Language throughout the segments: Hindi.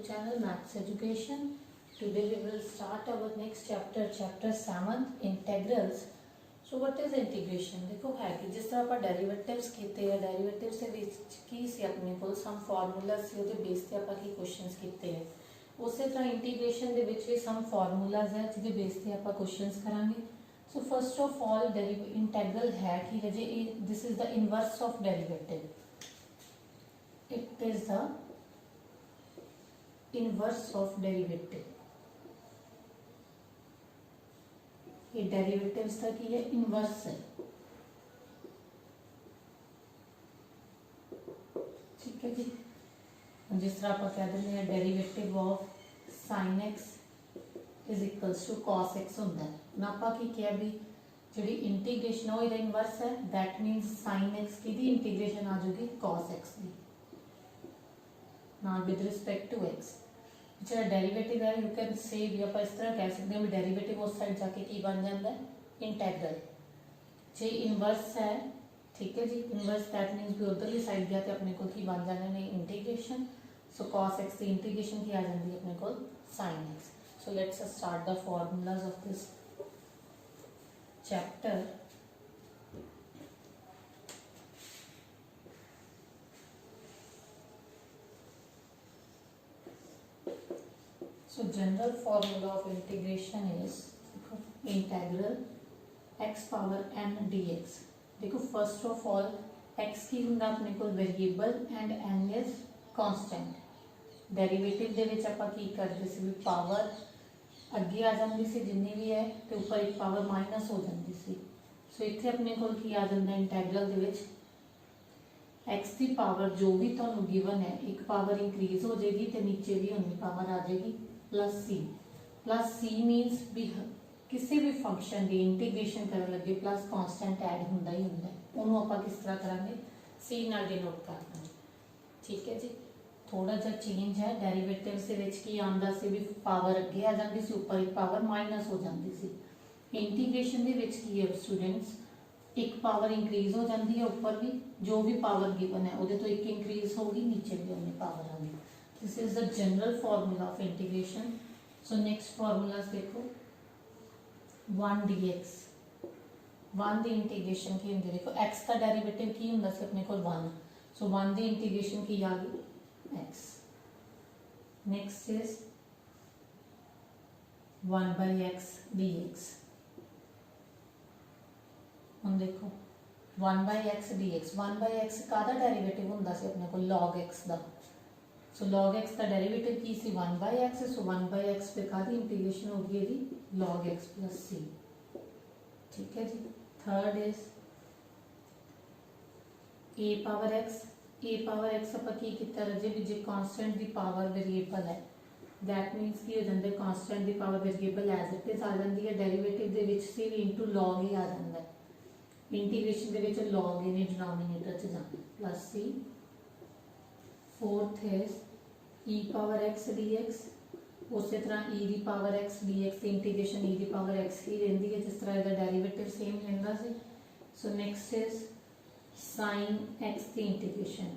channel Maths Education. Today we will start our next chapter, chapter 7, integrals. So what is integration? देखो है कि जिस तरह ਆਪਾਂ derivatives ਕੀਤੇ ਆ derivatives ਦੇ ਵਿੱਚ ਕੀ ਸੀ ਆਪਣੇ ਕੋਲ some formulas ਸੀ ਉਹਦੇ ਬੇਸ ਤੇ ਆਪਾਂ ਕੀ questions ਕੀਤੇ ਆ ਉਸੇ ਤਰ੍ਹਾਂ integration ਦੇ ਵਿੱਚ ਵੀ some formulas ਹੈ ਜਿਹਦੇ ਬੇਸ ਤੇ ਆਪਾਂ questions ਕਰਾਂਗੇ. So first of all integral है कि हजे this is the inverse of derivative. It is the inverse of derivative. ये derivatives का की है inverse है. ठीक है जी. जिस तरह आप कह देंगे derivative of sin x is equals to cos x होता है. ना आपा की क्या भी जी इंटीग्रेशन हो इनवर्स है दैट मीन्स sin x की दी इंटीग्रेशन आ जाएगी cos x की now with respect to x. जो डेरिवेटिव है यू कैन से भी आप इस तरह कह सकते हैं भी डेरिवेटिव उस साइड जाके की बन जाता है इंटेग्रल. जे इनवर्स है ठीक है जी इनवर्स दैट मीन्स भी उधरली साइड गया तो अपने को की बन जाना है इंटीग्रेशन. सो cos x की इंटीग्रेशन की आ जाती है अपने को sin x. So let's start the formulas of this chapter. So general formula of integration is integral x power n dx. देखो first of all x की ਹੁੰਦਾ अपने को variable and n is constant. Derivative ਦੇ ਵਿੱਚ ਆਪਾਂ ਕੀ ਕਰਦੇ ਸੀ ਵੀ power ਅੱਗੇ ਆ ਜਾਂਦੀ ਸੀ ਜਿੰਨੀ ਵੀ ਹੈ ਤੇ ਉੱਪਰ ਇੱਕ power minus ਹੋ ਜਾਂਦੀ ਸੀ. ਸੋ ਇੱਥੇ ਆਪਣੇ ਕੋਲ ਕੀ ਆ ਜਾਂਦਾ ਇੰਟੈਗਰਲ ਦੇ ਵਿੱਚ x ਦੀ ਪਾਵਰ ਜੋ ਵੀ ਤੁਹਾਨੂੰ ਗਿਵਨ ਹੈ ਇੱਕ ਪਾਵਰ ਇੰਕਰੀਜ਼ ਹੋ ਜਾਏਗੀ ਤੇ ਨੀਚੇ ਵੀ ਉਨੀ ਪਾਵਰ ਆ ਜਾਏਗੀ प्लस सी मीनस भी किसी भी फंक्शन की इंटीग्रेशन करने लगे प्लस कॉन्स्टेंट ऐड होंदा ही होंदा है उन्होंने आप किस तरह करांगे सी नाल डिनोट करना है. ठीक है जी. थोड़ा जा चेंज है डेरिवेटिव्स दे विच की आंदा सी भी पावर अगे आ जाती सी ऊपर एक पावर माइनस हो जाती सी. इंटीग्रेशन दे विच की है स्टूडेंट्स एक पावर इंक्रीज हो जाती है ऊपर भी जो भी पावर गिवन है उहदे तो एक इंक्रीज होगी नीचे भी उन्नी पावर आएगी. This is the general formula of integration. So next formulas देखो 1 dx 1 दी इंटीग्रेशन की होंगी देखो x का डेरिवेटिव की होंदा सी अपने को 1. So 1 दी इंटीग्रेशन की आ गई x. Next is 1 by x dx. हम देखो 1 by x dx 1 by x का डेरिवेटिव होंदा सी अपने को log x दा. सो log x का डेरिवेटिव की सी 1 by x. So 1 by x पे का दी इंटीग्रेशन होगी यदि log x plus c. ठीक है जी. Third is a power x ਆਪਾਂ ਕੀ ਕੀਤਾ ਰਜੇ ਵੀ ਜੇ ਕਾਂਸਟੈਂਟ ਦੀ ਪਾਵਰ ਵੇਰੀਏਬਲ ਹੈ दैट मीन्स ਕੀ ਹੋ ਜਾਂਦਾ ਕਾਂਸਟੈਂਟ ਦੀ power variable as it is ਆ ਜਾਂਦੀ ਹੈ ਡੈਰੀਵੇਟਿਵ ਦੇ ਵਿੱਚ c ਵੀ log ਹੀ ਆ ਜਾਂਦਾ ਹੈ. ਇੰਟੀਗ੍ਰੇਸ਼ਨ ਦੇ ਵਿੱਚ log ਹੀ ਨੇ ਡਿਨੋਮੀਨੇਟਰ ਚ ਜਾਣਾ plus c. फोर्थ है e पावर x dx. उस तरह e की पावर x dx की इंटीग्रेशन e की पावर x ही रही है जिस तरह इसका डेरिवेटिव सेम लेंदा सी. So next is sin x की इंटीग्रेशन.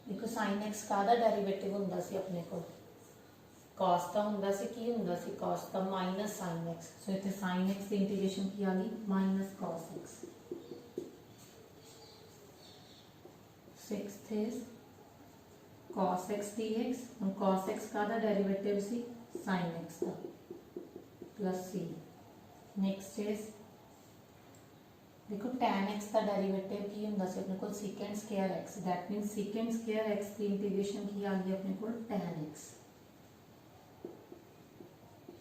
देखो sin x का डेरिवेटिव हुंदा सी अपने को cos का हुंदा सी की हुंदा सी cos का माइनस sin x. सो इत्थे sin x की इंटीग्रेशन की आ गई minus cos x. Sixth is cos x dx और cos x का डेरिवेटिव सी sin x का प्लस c. नेक्स्ट इज देखो tan x का डेरिवेटिव की होंदा सी अपने को secant square x. That means secant square x की इंटीग्रेशन की आ गई अपने को tan x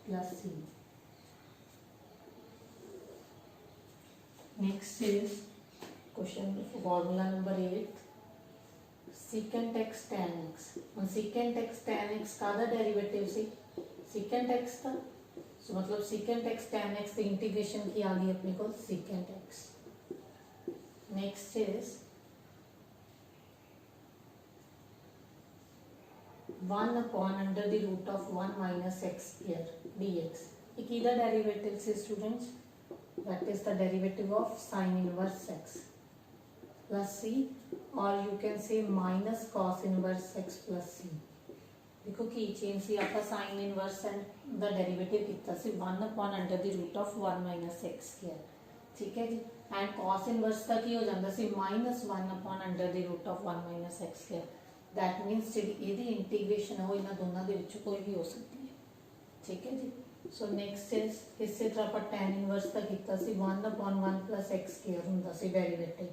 plus c. Next is question formula number 8 secant x tan x. और secant x tan x का डेरिवेटिव सी secant x का. सो मतलब secant x tan x की इंटीग्रेशन की आ गई अपने को secant x. Next is 1 upon under the root of 1 minus x square dx. ये किधर डेरिवेटिव से students that is the derivative of sin inverse x plus c, or you can say minus cos inverse x plus c. देखो की चेन से आप sine inverse and the derivative किया 1/√1 ठीक है जी। एंड कॉस इनवर्स का की हो जाता सी -1/√1 दैट मीनस जी इंटीग्रेशन है वो इन्होंने दोनों के कोई भी हो सकती है, ठीक है जी। सो नेक्स्ट इज इस तरह आप tan इनवर्स का किया 1/1 + x² होंदा सी डेरिवेटिव।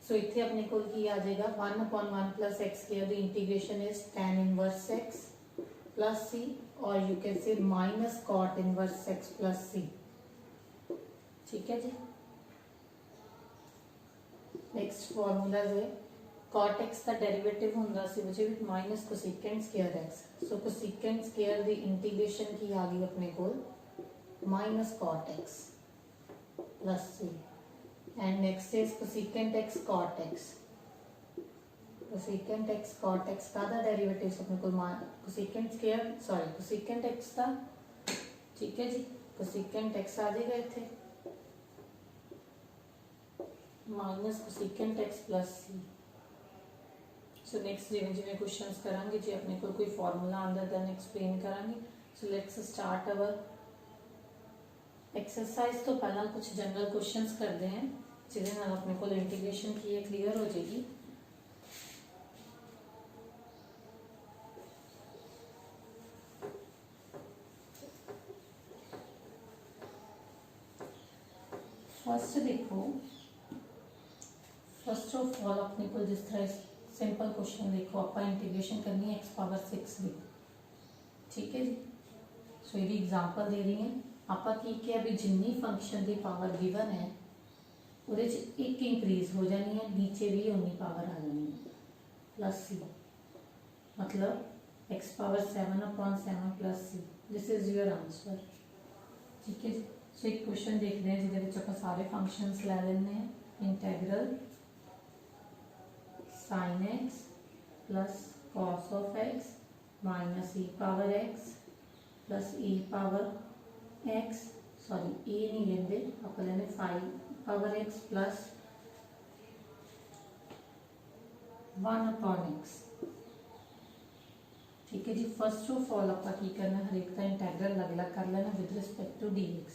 सो इत्थे अपने को की आ जाएगा 1/1 + x² the integration is tan inverse x + c और यू कैन से -cot इनवर्स x + c, ठीक है जी। नेक्स्ट फॉर्मूला जो है cot x का डेरिवेटिव होंदा सी मुझे with -cosecant² x। So cosecant² the integration की आ गई अपने को -cot x + c and next is cosecant x cot x। cosecant x cot x का डेरिवेटिव अपने को cosecant x का, ठीक है जी। cosecant x आ जाएगा इत्थे -cosecant x + c। So next जिवें जिवें क्वेश्चंस करांगे जी अपने को कोई फार्मूला आंदा दैन एक्सप्लेन करांगे। सो लेट्स स्टार्ट अवर एक्सरसाइज। तो पहला कुछ जनरल क्वेश्चंस करते हैं जिहदे नाल अपने को इंटीग्रेशन की है क्लीयर हो जाएगी। फर्स्ट देखो, फर्स्ट ऑफ ऑल अपने को जिस तरह सिंपल क्वेश्चन देखो आप इंटीग्रेशन करनी है x⁻6 की, ठीक है जी। सो ये एग्जांपल दे रही हैं आप की अभी जिन्नी फंक्शन की पावर गिवन है वो एक इंक्रीज हो जानी है, नीचे भी उन्नी पावर आ जानी है +c, मतलब x⁻7/7 + c। This is your answer, ठीक है जी। सो एक क्वेश्चन देखते हैं जिहदे आप सारे फंक्शंस लै लेने हैं। इंटैग्रल sin x + cos of x - e⁻x + e⁻x, sorry e नहीं लेंगे आप लेने 5⁻x + 1/x, ठीक है जी। फर्स्ट ऑफ ऑल आप करना हर एक का इंटैग्रल अलग अलग कर लेना with respect to dx।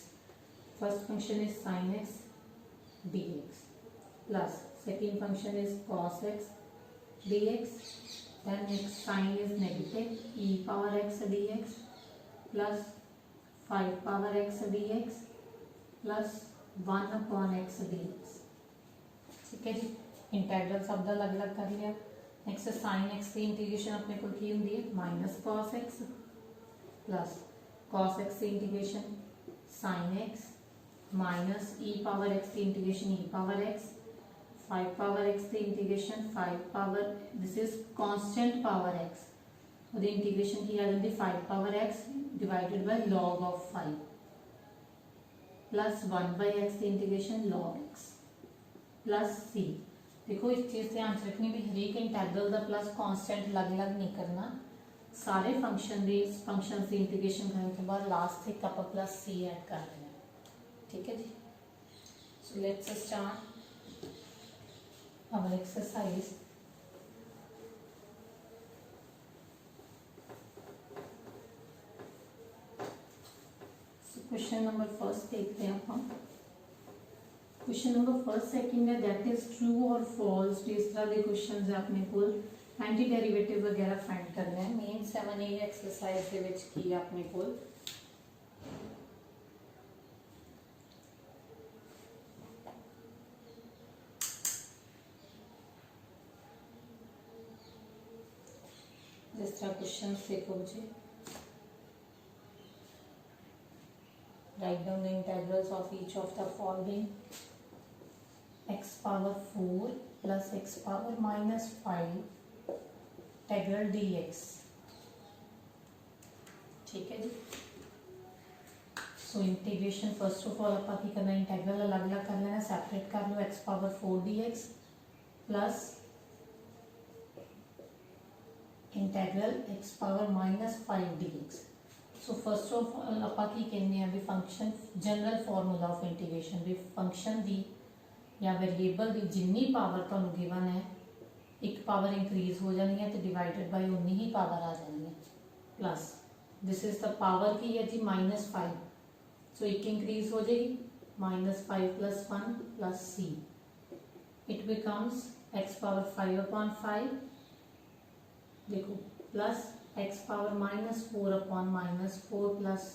First function is sin x dx plus second function is cos x dx, then next sign is negative e⁻x dx plus 5⁻x dx plus 1/x dx, ठीक है जी। इंटैग्रल सब अलग अलग कर लिया। नेक्स्ट sin x की इंटीग्रेशन अपने को की होंगी है -cos x plus cos x की integration sin x minus e⁻x की इंटीग्रेशन e⁻x 5⁻x की integration 5 this is constant power x और इंटीग्रेशन की आ जाती 5⁻x divided by log of 5 plus 1/x की integration log x plus c। देखो इस चीज ध्यान रखनी भी हर एक इंटैग्रल का प्लस कांस्टेंट अलग अलग नहीं करना, सारे फंक्शन की इंटीग्रेशन करने के बाद लास्ट तक आप प्लस c ऐड कर लेना, ठीक है जी। So let's start our exercise। Question number first देखते हैं हम। क्वेश्चन नंबर फर्स्ट सेकंड है दैट इज ट्रू और फॉल्स। इस तरह के क्वेश्चन है अपने को एंटी डेरिवेटिव वगैरह फाइंड करना है। मेन 7A एक्सरसाइज के विच की अपने को जिस तरह क्वेश्चन देखो मुझे write down the integrals of each of the following x⁻4 + x⁻−5 integral dx, ठीक है जी। सो इंटीग्रेशन फर्स्ट ऑफ ऑल आप करना इंटेग्रल अलग अलग कर लेना, सैपरेट कर लो x⁻4 dx plus integral x⁻−5 dx। So first of all आप कहने भी function general formula of integration भी फंक्शन दी या वेरिएबल की जिन्नी पावर तुहानू गिवन है एक पावर इंक्रीज हो जानी है तो डिवाइडेड बाय उन्नी ही पावर आ जानी है, plus this is the power की है जी -5, सो एक इंक्रीज हो जाएगी -5 + 1 + c, it becomes x power 5/5, देखो plus x power -4/-4 + c,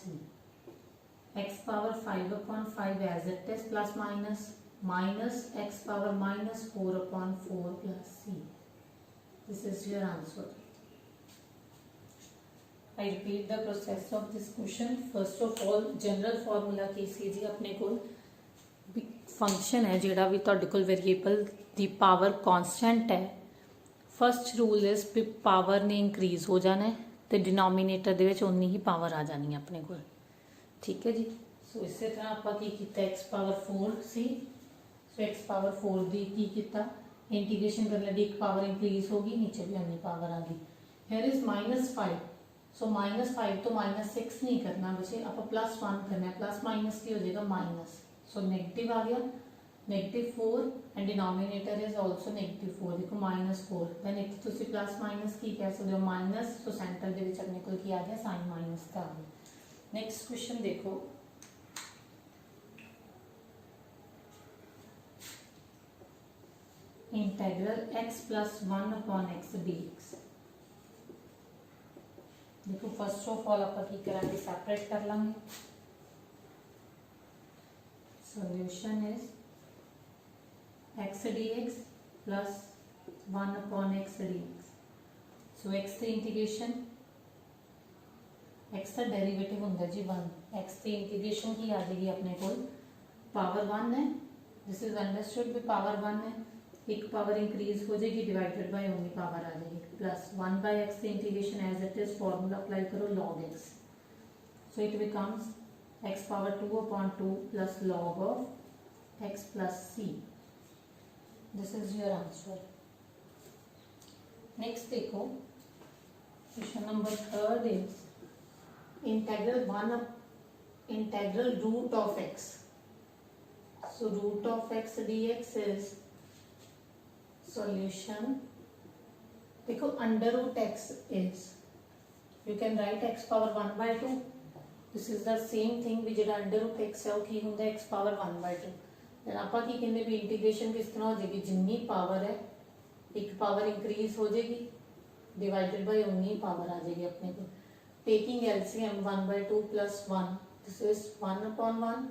x power 5/5 as it is plus minus x power -4/4 + c. This is your answer. I repeat the process of this question. First of all, general formula कैसी जी अपने को फंक्शन है ਜਿਹੜਾ ਵੀ ਤੁਹਾਡੇ ਕੋਲ वेरिएबल ਦੀ ਪਾਵਰ ਕਾਂਸਟੈਂਟ ਹੈ, ਫਸਟ ਰੂਲ ਇਜ਼ ਵੀ ਪਾਵਰ ਨੇ ਇੰਕਰੀਜ਼ ਹੋ ਜਾਣਾ ਹੈ ਤੇ ਡਿਨੋਮੀਨੇਟਰ ਦੇ ਵਿੱਚ ਉਨੀ ਹੀ ਪਾਵਰ ਆ ਜਾਣੀ ਹੈ ਆਪਣੇ ਕੋਲ, ਠੀਕ ਹੈ ਜੀ। ਸੋ ਇਸੇ ਤਰ੍ਹਾਂ ਆਪਾਂ ਕੀ ਕੀਤਾ, x ਪਾਵਰ 4 ਸੀ, ਸੋ x ਪਾਵਰ 4 ਦੀ ਕੀ ਕੀਤਾ, इंटीग्रेशन कर लगी, एक पावर इंक्रीज होगी, नीचे भी अन्य पावर आ गई। हियर इज -5, सो -5 तो -6 नहीं करना बच्चे, आप +1 करना है, प्लस माइनस की हो जाएगा माइनस, सो नेगेटिव आ गया, -4 एंड डिनोमिनेटर इज आल्सो -4, देखो -4, देन इत्थे तुसी प्लस माइनस की कह सकते हो माइनस, सो सेंटर दे विच अपने कोल की आ गया साइन माइनस का आ गया। नेक्स्ट क्वेश्चन देखो, इंटेग्रल x + 1/x dx, देखो फर्स्ट ऑफ ऑल आप की करांगे सेपरेट कर लांगे, solution is x dx + 1/x dx, so x की इंटीग्रेशन, x का डेरिवेटिव होंगे जी 1, x की इंटीग्रेशन की आ जाएगी अपने को पावर 1 है, दिस इज अंडरस्टूड भी पावर 1 है, एक पावर इंक्रीज हो जाएगी डिवाइडेड बाय ओनली पावर आ जाएगी, प्लस 1/x की integration as it is formula apply करो log x, so it becomes x power 2/2 plus log of x plus c, this is your answer. Next देखो question number 3 is integral root of x, so root of x dx is solution, देखो √x is, you can write x power 1/2, this is the same thing भी ਜਿਹੜਾ √x है वो की ਹੁੰਦਾ x power 1/2, then ਆਪਾਂ ਕੀ ਕਹਿੰਦੇ ਵੀ ਇੰਟੀਗ੍ਰੇਸ਼ਨ ਕਿਸ ਤਰ੍ਹਾਂ ਹੋ ਜਾਏਗੀ, ਜਿੰਨੀ ਪਾਵਰ ਹੈ ਇੱਕ ਪਾਵਰ ਇੰਕਰੀਜ਼ ਹੋ ਜਾਏਗੀ डिवाइडेड बाय उन्नी पावर आ जाएगी अपने को, taking LCM 1/2 + 1, this is 1/1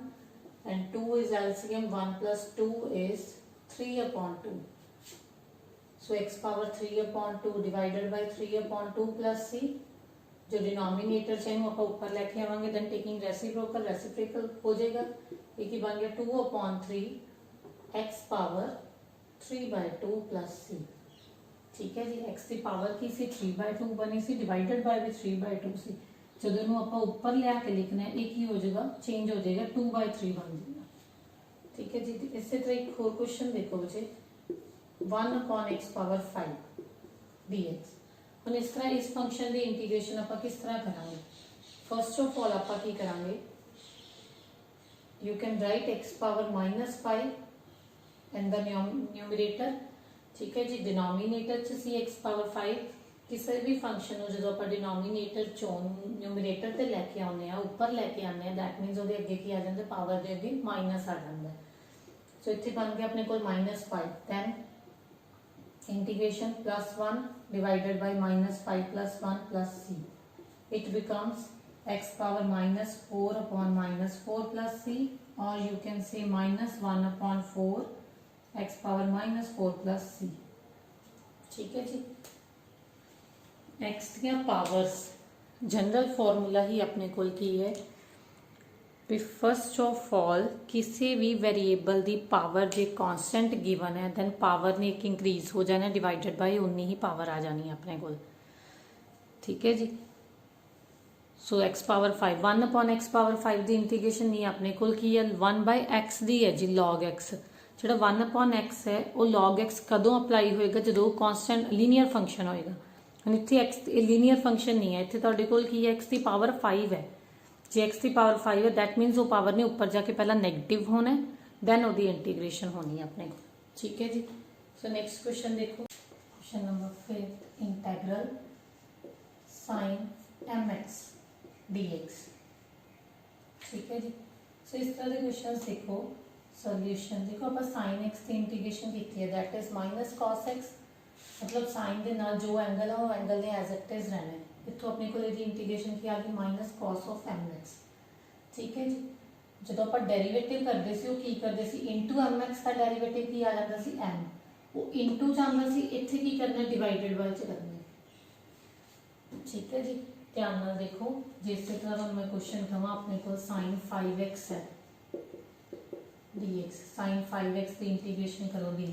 and 2 is LCM, 1 + 2 is 3/2, so x power 3/2 divided by 3/2 + c, जो डिनोमिनेटर से हम ऊपर लेके आवांगे, देन टेकिंग रेसिप्रोकल हो जाएगा, ये की बन गया 2/3 x पावर 3/2 + c, ठीक है जी। x की पावर की सी 3/2 बनी सी, डिवाइडेड बाय भी 3/2 सी, जब इन्हों आप ऊपर लिया के लिखना है एक ही हो जाएगा, चेंज हो जाएगा 2/3 बन जाएगा, ठीक है जी। इसी तरह एक और क्वेश्चन देखो बच्चे, 1/x पावर 5 dx, हम इस तरह इस फंक्शन की इंटीग्रेशन आप किस तरह करांगे, फर्स्ट ऑफ ऑल आप की करांगे, you can write x power -5 in the numerator, ठीक है जी। डिनोमिनेटर च सी x पावर 5, किसी भी फंक्शन जो आप डिनोमिनेटर चो न्यूमरेटर से लैके आने ऊपर लैके आने, दैट मीनस वो अगे की आ जाता, पावर के अगे माइनस आ जाता है, सो इतने बन गया अपने को -5, then integration +1 divided by -5 + 1 + c, it becomes x power -4/-4 + c, और you can say -1/4 x power -4 + c, ठीक है जी। नेक्स्ट दियां पावर्स, जनरल फॉर्मूला ही अपने कोल की है भी फर्स्ट ऑफ ऑल किसी भी वेरिएबल की पावर जो कांस्टेंट गिवन है, दैन पावर ने एक इंक्रीज हो जाना, डिवाइडेड बाय उन्नी ही पावर आ जानी है अपने को, ठीक है जी। सो x पावर 5, 1/x पावर 5 की इंटीग्रेशन नहीं अपने को की है 1/x दी है जी, log x, जो 1/x है वो log x कदों अप्लाई होएगा, जो कांस्टेंट लीनियर फंक्शन होएगा, हम इतने x लीनियर फंक्शन नहीं है, इतने तुहाडे कोल की है x की पावर 5 है, जे x की पावर 5 है दैट मीनस वो पावर ने ऊपर जाके पहला नेगेटिव होना है, दैन वो इंटीग्रेशन होनी है अपने को, ठीक है जी। सो नेक्स्ट क्वेश्चन देखो, question number 5, integral sin mx dx। ठीक है जी। सो इस तरह के क्वेश्चन देखो सॉल्यूशन देखो आप sin x की इंटीग्रेशन की है that is minus cos x मतलब साइन के नाल जो एंगल है वो एंगल ने एज इट इज रहना है। इतों अपने को यदि इंटीग्रेशन की आ गई माइनस cos ऑफ mx। ठीक है जी। जो आप डेरीवेटिव करते सी की करते सी इंटू mx का डेरीवेटिव की आ जाता सी m वो इंटू चाहता सी इत्थे की करना डिवाइडेड बाय च करना। ठीक है जी। ध्यान नाल देखो जिस तरह मैं क्वेश्चन कहा अपने को sin 5x है dx sin 5x की इंटीग्रेशन करो दी।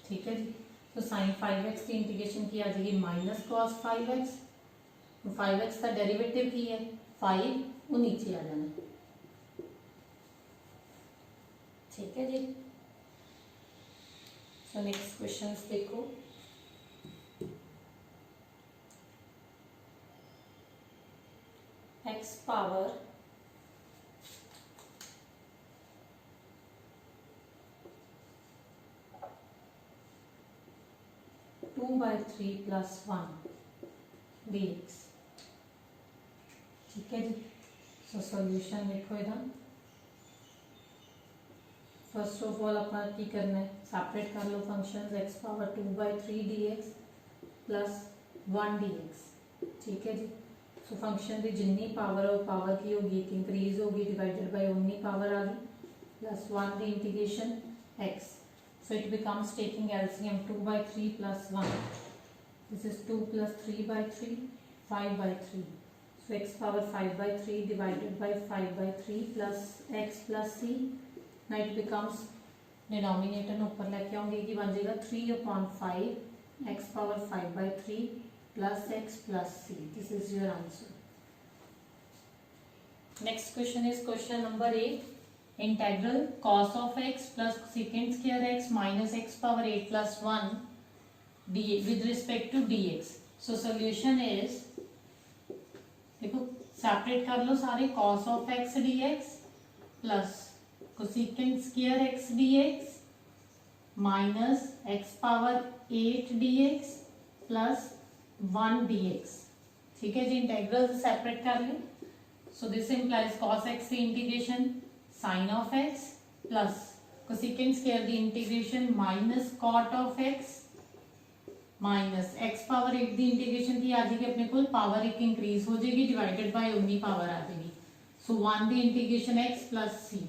ठीक है जी। तो sin 5x की इंटीग्रेशन की आ जाएगी माइनस cos 5x। 5x का डेरिवेटिव की है 5 वो नीचे आ जाना। ठीक है जी। सो नेक्स्ट क्वेश्चन देखो x power two by three plus one dx। ठीक है जी। सो सॉल्यूशन देखो इधर फर्स्ट ऑफ ऑल अपना की करना है सेपरेट कर लो function x power two by three dx plus one dx। ठीक है जी। सो फंक्शन की जिन्नी पावर है पावर की होगी एक इंक्रीज होगी डिवाइडेड बाय उन्नी पावर आ गई प्लस वन दी integration x। So it becomes taking LCM two by three plus one this is two plus three by three five by three. So x power five by three divided by five by three plus x plus c. Now it becomes denominator ऊपर लेके आऊंगी कि बन जाएगा three upon five x power five by three plus x plus c। This is your answer. Next question is question number 8. Integral cos of x plus secant square x minus x power 8 plus 1 dx with respect to dx. So solution is देखो सेपरेट कर लो सारे cos of x dx plus cosecant square x dx minus x power 8 dx plus 1 dx। ठीक है जी। इंटेग्रल सेपरेट कर ले। So this implies cos x की integration sin of x plus cosecant square की integration minus cot of x minus x power 1 की इंटीग्रेशन की आ जाएगी अपने को पावर 1 इंक्रीज हो जाएगी डिवाइडेड बाय उन्नी पावर आ जाएगी। सो 1 की integration x plus c।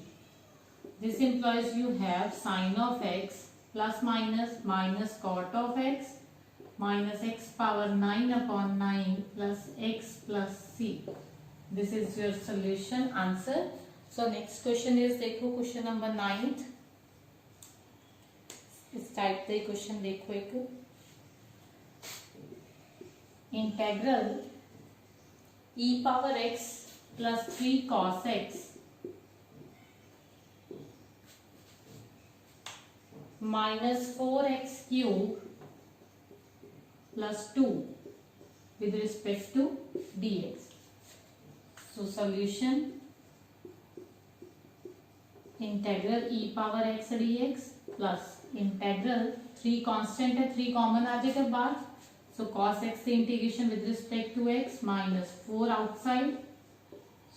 This implies you have sin of x plus minus minus cot of x minus x power 9 upon 9 plus x plus c। This is your solution answer। So next question is देखो question number 9th। इस टाइप के क्वेश्चन देखो एक integral e power x plus 3 cos x minus 4x cube plus 2 with respect to dx। So solution integral e power x dx plus integral 3 constant है 3 कॉमन आ जाएगा बाहर। So cos x से integration with respect to x minus 4 outside।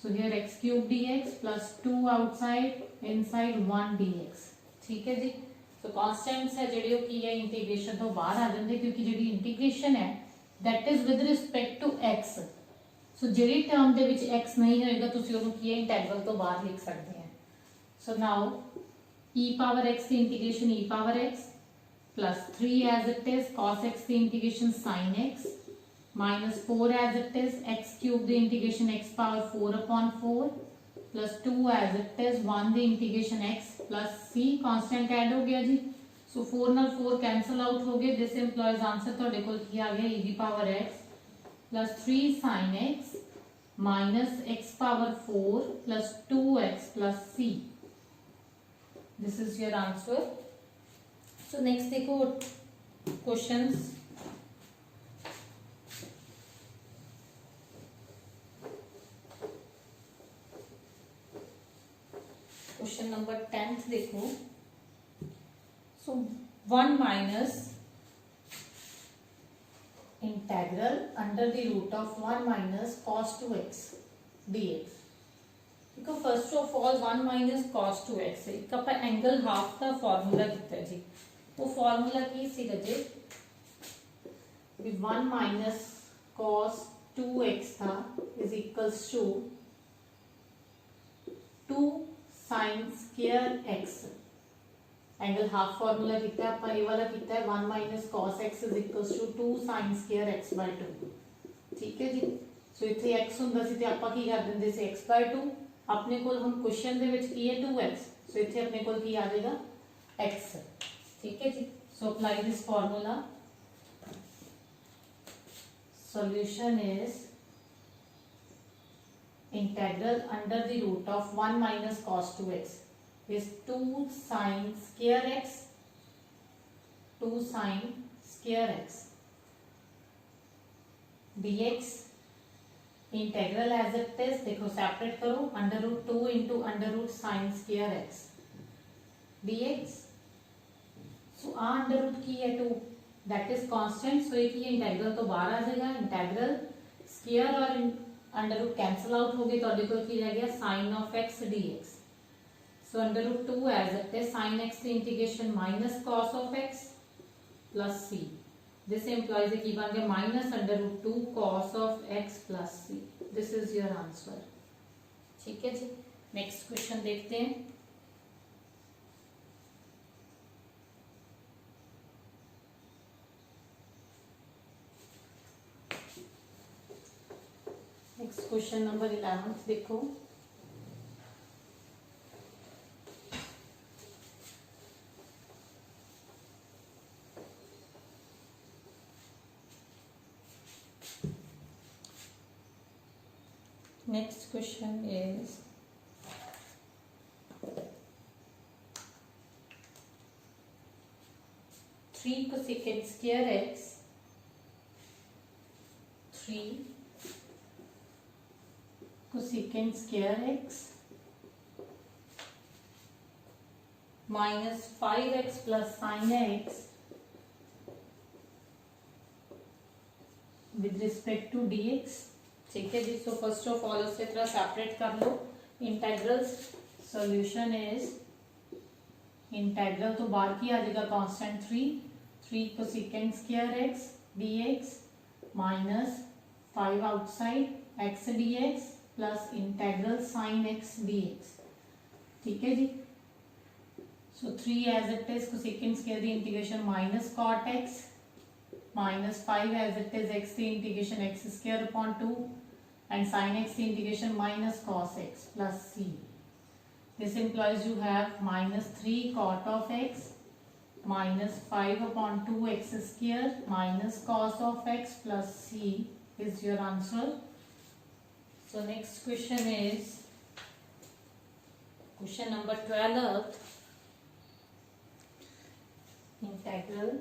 So here x cube dx plus 2 outside inside 1 dx। ठीक है जी। सो कॉन्स्टेंट्स है ਜਿਹੜੇ ਉਹ ਕੀ ਹੈ ਇੰਟੀਗ੍ਰੇਸ਼ਨ ਤੋਂ ਬਾਹਰ ਆ ਜਾਂਦੇ ਕਿਉਂਕਿ ਜਿਹੜੀ ਇੰਟੀਗ੍ਰੇਸ਼ਨ ਹੈ that is with respect to x। ਸੋ ਜਿਹੜੀ ਟਰਮ ਦੇ ਵਿੱਚ x ਨਹੀਂ ਹੋਏਗਾ ਤੁਸੀਂ ਉਹਨੂੰ ਕੀ ਹੈ ਇੰਟੈਗਰਲ ਤੋਂ ਬਾਹਰ ਲਿਖ ਸਕਦੇ ਆ। ਸੋ ਨਾਓ e power x the integration e power x plus 3 as it is cos x the integration sin x minus 4 as it is x cube the integration x power 4 upon 4 plus 2 as it is 1 the integration x plus c constant add हो गया जी। so 4 ਨਾਲ 4 cancel out हो गए। this implies answer ਤੁਹਾਡੇ ਕੋਲ ਕੀ ਆ ਗਿਆ e the power x plus 3 sin x minus x power 4 plus 2x plus c। this is your answer। so next देखो questions क्वेश्चन नंबर 10th देखो। So 1 minus integral under the root of 1 minus cos 2x dx। देखो first of all 1 minus cos 2x है एक ਆਪਾਂ एंगल हाफ का फार्मूला ਕੀਤਾ जी। वो फार्मूला की सीगा जी 1 माइनस cos 2x था is equals to 2 sin square x। Angle half formula कितना है अपन ये वाला कितना है 1 minus cos x is equals to 2 sin square x by 2। ठीक है जी। सो इथे x ਹੁੰਦਾ ਸੀ ਤੇ ਆਪਾਂ ਕੀ ਕਰ ਦਿੰਦੇ ਸੀ x बाय 2। अपने को हम क्वेश्चन ਦੇ ਵਿੱਚ ਕੀ ਹੈ 2x। सो इथे अपने को ਕੀ ਆ ਜਾਏਗਾ x। ठीक है जी। So apply this formula. Solution is integral under the root of 1 minus cos 2x is 2 sin square x, 2 sin square x dx। Integral as it is देखो सेपरेट करो under root 2 into under root sine square x dx। So आ अंडर रूट की है 2 दैट इज कांस्टेंट। सो एक ही इंटेग्रल तो बाहर आ जाएगा। इंटेग्रल स्क्वायर और अंडर रूट कैंसिल आउट हो गए तो को की रह गया sine of x dx। So under root 2 as it is sine x integration minus cos of x plus C. This implies की बन गया minus under root 2 cos of x plus C. This is your answer. ठीक है जी। नेक्स्ट क्वेश्चन देखते हैं। नेक्स्ट क्वेश्चन नंबर 11 देखो। Next question is three cosecant square x, 3 cosecant square x minus 5x plus sin x with respect to dx। ठीक है जी। सो फर्स्ट ऑफ ऑल उससे थोड़ा सेपरेट कर लो इंटेग्रल्स। सॉल्यूशन इज इंटेग्रल तो बाहर की आ जाएगा constant 3 cosecant square x dx minus 5 outside x dx plus integral sine x dx। ठीक है जी। So 3 as it is cosecant square दी integration minus cot x minus 5 as it is x दी integration x square upon 2 and sin x the integration minus cos x plus c। This implies you have minus 3 cot of x minus 5 upon 2x square minus cos of x plus c is your answer। So next question is question number 12। Integral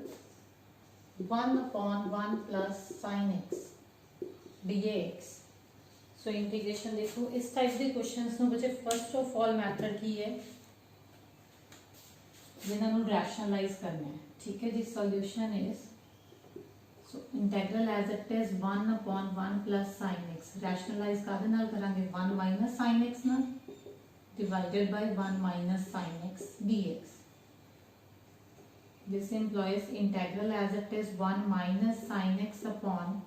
1 upon 1 plus sin x dx। So integration देखो इस टाइप के क्वेश्चंस ਨੂੰ ਬੱਚੇ ਫਸਟ ਆਫ ਆਲ ਮੈਥਡ ਕੀ ਹੈ ਜਿਨ੍ਹਾਂ ਨੂੰ ਰੈਸ਼ਨਲਾਈਜ਼ ਕਰਨਾ ਹੈ। ਠੀਕ ਹੈ ਜੀ। Solution is so integral as it is 1 upon 1 plus sin x rationalise ਕਾਹਦੇ ਨਾਲ ਕਰਾਂਗੇ 1 minus sin x ਨਾਲ divided by 1 minus sin x dx। this implies integral as it is 1 minus sin x upon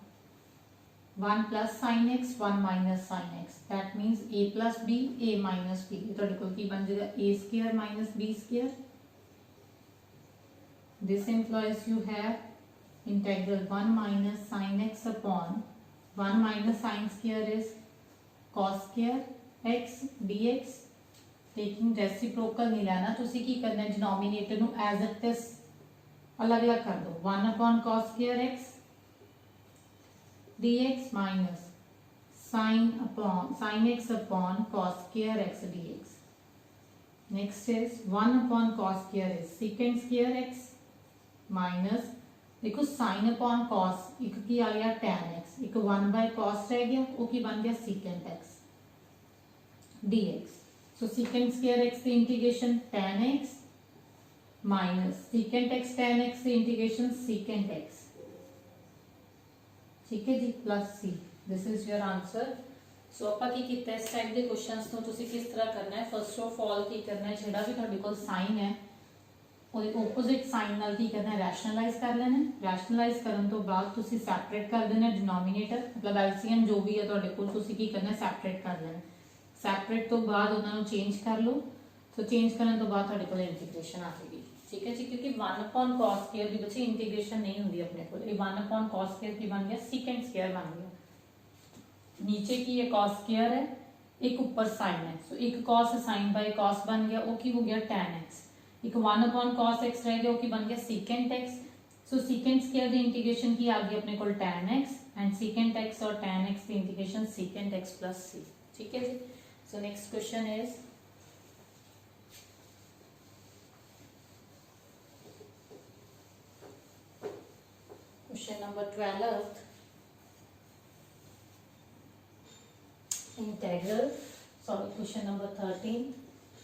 1 plus sin x 1 minus sin x that means a plus b a minus b। ਤੁਹਾਡੇ ਕੋਲ ਕੀ ਬਣ ਜਾਏਗਾ a square minus b square। this implies you have integral 1 minus sin x upon 1 minus sin square is cos square x dx। taking reciprocal नहीं लेना ਤੁਸੀਂ ਕੀ करना है डिनोमिनेटर ਨੂੰ as it is अलग अलग कर दो 1 upon cos square x dx minus sin x upon cos square x dx। next is 1 upon cos square is secant square x minus देखो sin upon cos एक की आ गया tan x एक 1 by cos रह गया वो की बन गया secant x dx। so secant square x की integration tan x minus secant x tan x की इंटीग्रेशन secant x ठीक है जी, plus C. This is your answer. So ਆਪਾਂ ਕੀ ਕੀਤਾ ਇਸ ਟਾਈਪ ਦੇ ਕੁਐਸਚਨਸ ਨੂੰ ਤੁਸੀਂ ਕਿਸ ਤਰ੍ਹਾਂ ਕਰਨਾ ਹੈ, ਫਸਟ ਆਫ ਆਲ ਕੀ ਕਰਨਾ ਹੈ, ਜਿਹੜਾ ਵੀ ਤੁਹਾਡੇ ਕੋਲ ਸਾਈਨ ਹੈ ਉਹਦੇ ਆਪੋਜ਼ਿਟ ਸਾਈਨ ਨਾਲ ਕੀ ਕਰਨਾ ਹੈ, ਰੈਸ਼ਨਲਾਈਜ਼ ਕਰ ਲੈਣਾ ਹੈ। ਰੈਸ਼ਨਲਾਈਜ਼ ਕਰਨ ਤੋਂ ਬਾਅਦ ਤੁਸੀਂ ਸੈਪਰੇਟ ਕਰ ਦੇਣਾ ਡਿਨੋਮੀਨੇਟਰ, ਮਤਲਬ ਐਲਸੀਐਮ ਜੋ ਵੀ ਹੈ ਤੁਹਾਡੇ ਕੋਲ ਤੁਸੀਂ ਕੀ ਕਰਨਾ, ਸੈਪਰੇਟ ਕਰ ਲੈਣਾ। ਸੈਪਰੇਟ ਤੋਂ ਬਾਅਦ ਉਹਨਾਂ ਨੂੰ ਚੇਂਜ ਕਰ ਲਓ। ਸੋ ਚੇਂਜ ਕਰਨ ਤੋਂ ਬਾਅਦ ਤੁਹਾਡੇ ਕੋਲ ਇੰਟੀਗ੍ਰੇਸ਼ਨ ਆ ਜਾਏਗੀ। ठीक है जी, क्योंकि 1 cos स्क्वायर की बच्चे इंटीग्रेशन नहीं होती अपने को, 1 cos स्क्वायर की बन गया secant स्क्वायर बन गया। नीचे की ये cos स्क्वायर है, एक ऊपर sin है, सो एक cos sin बाय cos बन गया, वो की हो गया tan x। एक 1 cos x रह गया, वो की बन गया secant x। So secant square की इंटीग्रेशन की आ गई अपने को tan x, and secant x और tan x की integration secant x plus c। ठीक है जी। So next question is question number 12, question number 13,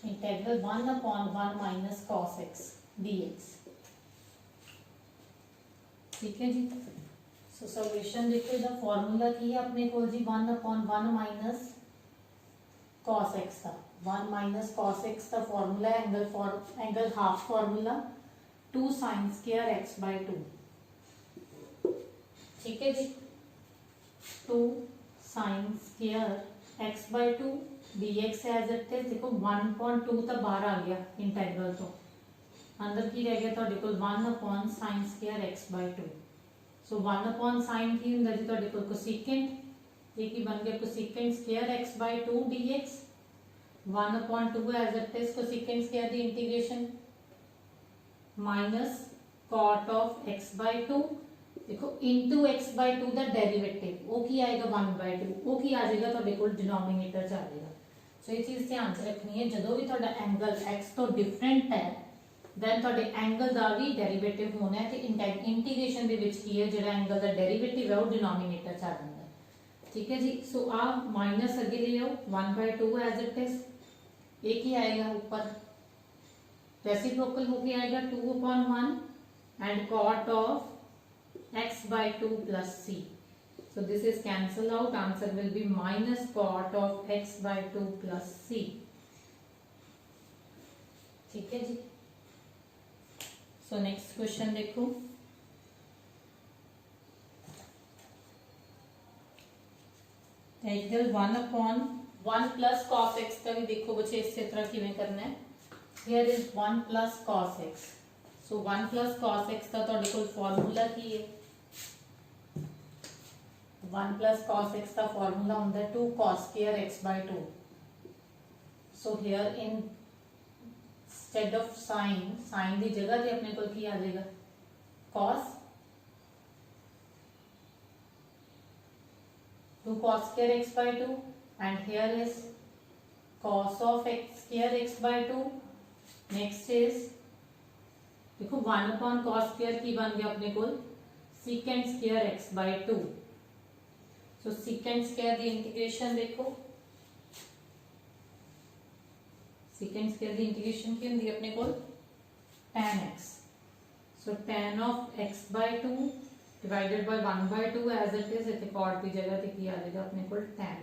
integral 1/1 minus cos x dx। ठीक है जी। सो सॉल्यूशन देखो, इसका फॉर्मूला की है अपने को जी 1/1 माइनस cos x का 1 माइनस cos x का formula angle half formula 2 sin square x by 2। ठीक है जी, 2 sin square x by 2 dx as it is. देखो 1/2 तो बाहर आ गया इंटीग्रल, तो अंदर की रह गया ਤੁਹਾਡੇ ਕੋਲ 1 sin square x by 2। So 1 sin की ਹੁੰਦਾ ਜੀ ਤੁਹਾਡੇ ਕੋਲ cosecant, ਇਹ ਕੀ ਬਣ ਗਿਆ cosecant square x by 2 dx। 1/2 as it is cosecant square ਦੀ integration minus cot of x by 2, देखो into x by 2 the derivative, ਉਹ ਕੀ ਆਏਗਾ 1/2, ਉਹ ਕੀ ਆ ਜਾਏਗਾ ਤੁਹਾਡੇ ਕੋਲ ਡਿਨੋਮੀਨੇਟਰ ਚ ਆ ਜਾਏਗਾ। ਸੋ ਇਹ ਚੀਜ਼ ਧਿਆਨ ਚ ਰੱਖਣੀ ਹੈ, ਜਦੋਂ ਵੀ ਤੁਹਾਡਾ ਐਂਗਲ x ਤੋਂ ਡਿਫਰੈਂਟ ਹੈ ਦੈਨ ਤੁਹਾਡੇ ਐਂਗਲ ਦਾ ਵੀ ਡੈਰੀਵੇਟਿਵ ਹੋਣਾ ਹੈ, ਤੇ ਇੰਟੀਗ੍ਰੇਸ਼ਨ ਦੇ ਵਿੱਚ ਕੀ ਹੈ, ਜਿਹੜਾ ਐਂਗਲ ਦਾ ਡੈਰੀਵੇਟਿਵ ਹੈ ਉਹ ਡਿਨੋਮੀਨੇਟਰ ਚ ਆ ਜਾਂਦਾ ਹੈ। ਠੀਕ ਹੈ ਜੀ। ਸੋ ਆ ਮਾਈਨਸ ਅੱਗੇ ਲੈ ਆਓ 1/2 ਐਜ਼ ਇਟ ਇਜ਼, ਇਹ ਕੀ ਆਏਗਾ ऊपर रेसिप्रोकल होके आएगा 2/1 and cot of x by 2 plus c। so this is cancel out, answer will be minus cot of x by 2 plus c। ठीक है जी। so next question देखो, एंगल 1/1 plus cos x का भी देखो बच्चे इस तरह किवें करना है। here is 1 plus cos x, so 1 plus cos x का ਤੁਹਾਡੇ ਕੋਲ ਫਾਰਮੂਲਾ ਕੀ ਹੈ, 1 plus cos x का फॉर्मूला होता है 2 cos square x by 2। so here instead of sin की जगह पे अपने को की आ जाएगा cos 2 cos square x by 2, and here is cos of x square x by 2। Next is देखो 1 cos square की बन गया अपने को secant square x by 2। So secant square दी इंटीग्रेशन देखो, secant square दी इंटीग्रेशन की होंगी अपने को tan x। So tan of x by 2 divided by 1/2 as it is, इतने cot की जगह पे की आ जाएगा अपने को tan।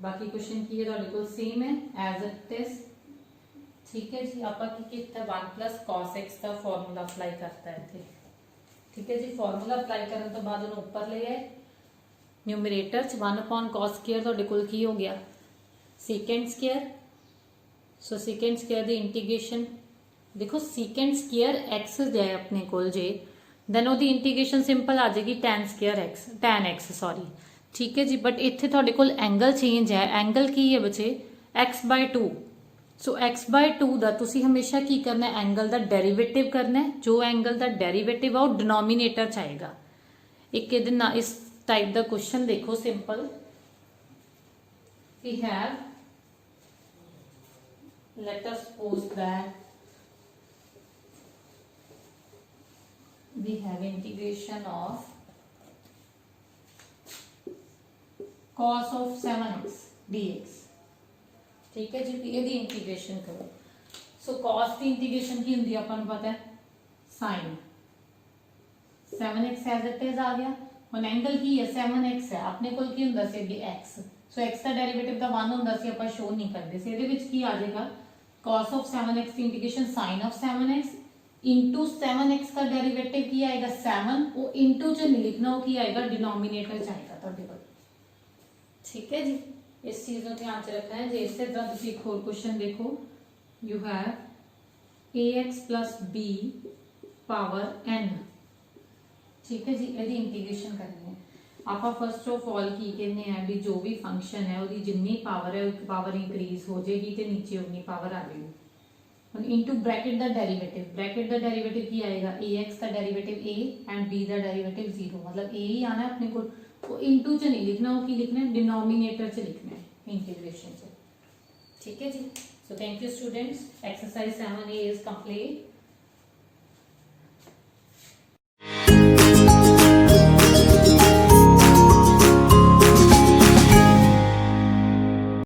बाकी क्वेश्चन की है तो सेम है एज इट इज। ठीक है जी। आप 1 plus cos x का फॉर्मूला अप्लाई करता है थे। ठीक है जी। फॉर्मूला अप्लाई करने तो बाद उन्होंने ऊपर ले आए न्यूमरेटर च 1 cos स्क्वायर ਤੁਹਾਡੇ ਕੋਲ ਕੀ ਹੋ ਗਿਆ secant स्क्वायर। सो secant स्क्वायर ਦੀ इंटीग्रेशन देखो secant स्क्वायर x जाए अपने कोल जे देन ਉਹਦੀ इंटीग्रेशन सिंपल आ जाएगी tan x सॉरी। ठीक है जी। बट इत्थे ਤੁਹਾਡੇ ਕੋਲ एंगल चेंज है, एंगल की है बच्चे x by 2। So x by 2 ਦਾ ਤੁਸੀਂ ਹਮੇਸ਼ਾ ਕੀ ਕਰਨਾ ਹੈ, एंगल ਦਾ ਡੈਰੀਵੇਟਿਵ ਕਰਨਾ ਹੈ, ਜੋ एंगल ਦਾ ਡੈਰੀਵੇਟਿਵ ਆ ਉਹ ਡਿਨੋਮੀਨੇਟਰ ਚ ਆਏਗਾ। ਇੱਕ ਇਹਦੇ ਨਾਲ ਇਸ टाइप का क्वेश्चन देखो simple, we have, let us suppose that we have integration of cos of 7x dx। ठीक है जी। ये दी इंटीग्रेशन करो। सो cos की इंटीग्रेशन की होंगी अपन पता है sin 7x as it is आ गया, ਹੁਣ ਐਂਗਲ ਕੀ ਹੈ 7x ਹੈ ਆਪਣੇ ਕੋਲ ਕੀ ਹੁੰਦਾ ਸੀ ਅੱਗੇ x ਸੋ x ਦਾ ਡੈਰੀਵੇਟਿਵ ਦਾ 1 ਹੁੰਦਾ ਸੀ ਆਪਾਂ ਸ਼ੋ ਨਹੀਂ ਕਰਦੇ ਸੀ ਇਹਦੇ ਵਿੱਚ ਕੀ ਆ ਜਾਏਗਾ cos of 7x the integration sin of 7x into 7x का डेरिवेटिव की आएगा 7 वो into च नहीं लिखना वो की आएगा डिनोमिनेटर च आएगा ਤੁਹਾਡੇ ਕੋਲ ठीक है जी इस चीज ਨੂੰ ਧਿਆਨ ਚ ਰੱਖਣਾ ਹੈ ਜੇ ਇਸੇ ਤਰ੍ਹਾਂ ਤੁਸੀਂ ਇੱਕ ਹੋਰ ਕੁਐਸਚਨ ਦੇਖੋ you have ax plus b power n ठीक है जी ਇਹਦੀ ਇੰਟੀਗ੍ਰੇਸ਼ਨ ਕਰਨੀ ਹੈ ਆਪਾਂ ਫਸਟ ਆਫ ਆਲ ਕੀ ਕਹਿੰਦੇ ਆ ਵੀ ਜੋ ਵੀ ਫੰਕਸ਼ਨ ਹੈ ਉਹਦੀ ਜਿੰਨੀ ਪਾਵਰ ਹੈ ਉਹ ਪਾਵਰ ਇੰਕਰੀਜ਼ ਹੋ ਜਾਏਗੀ ਤੇ ਨੀਚੇ ਉਨੀ ਪਾਵਰ ਆ ਜਾਏਗੀ ਹੁਣ इनटू ब्रैकेट द डेरिवेटिव की आएगा ax का डेरिवेटिव a एंड b का डेरिवेटिव 0 मतलब a ही आना है अपने को वो इनटू च नहीं लिखना वो की लिखना है डिनोमिनेटर च लिखना है इंटीग्रेशन से ठीक है जी so thank you students exercise 7a is complete